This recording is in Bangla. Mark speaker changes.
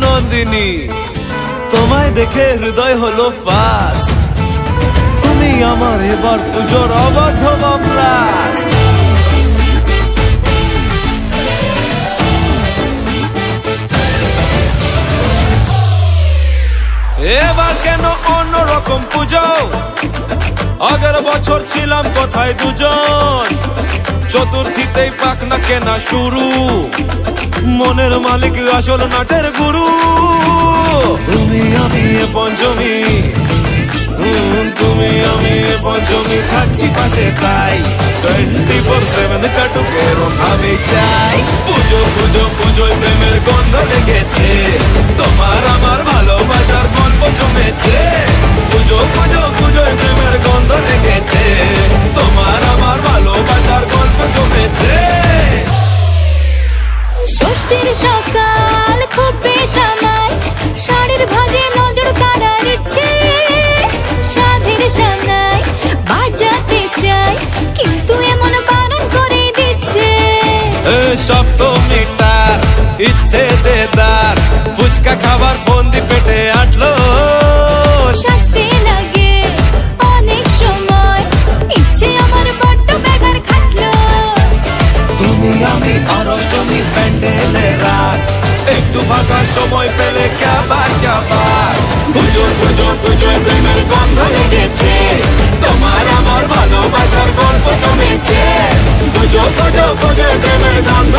Speaker 1: নন্দিনী, তোমায় দেখে হৃদয় হলো ফাস্ট। তুমি আমার এবার পুজোর অবাধ ব্লাস্ট। এবার কেন অন্যরকম পুজো? আগের বছর ছিলাম কোথায় দুজন, চতুর্থীতেই পাখনা কেনা শুরু, মনের মালিক আসল নাটের গুরু। তুমি আমি পঞ্চমী, তুমি আমি পঞ্চমী, থাকছি পাশে তাই 24/7 কাটুক এরম ভাবে চাই। পুজো পুজো পুজোয় প্রেমের গন্ধ লেগেছে, তোমার আমার ভালোবাসার গল্প জমেছে। পুজো পুজো পুজোয় প্রেমের গন্ধ লেগেছে, তোমার আমার ভালোবাসার গল্প জমেছে।
Speaker 2: ষষ্ঠীর সকাল খুব বেসামাল, শাড়ির ভাজে নজর কাড়ার ইচ্ছে, সাধের সানাই বাজাতে চাই কিন্তু এমন বারণ করে দিচ্ছে।
Speaker 1: সপ্তমীটার ইচ্ছে দেদার, ফুচকা খাবার বন্দি পেটে আটলো,
Speaker 2: সাজতে লাগে অনেক সময়, ইচ্ছে আমার বড্ড বেগার খাটলো।
Speaker 1: তুমি আমি আর অষ্টমী প্যান্ডেলে রাত, একটু ফাঁকা সময় পেলে ক্যাবার ক্যাবার। পুজো পুজো পুজোয় প্রেমের গন্ধ লেগেছে, তোমার আমার ভালোবাসার গল্প জমেছে। পুজো পুজো পুজোয় প্রেমের গন্ধ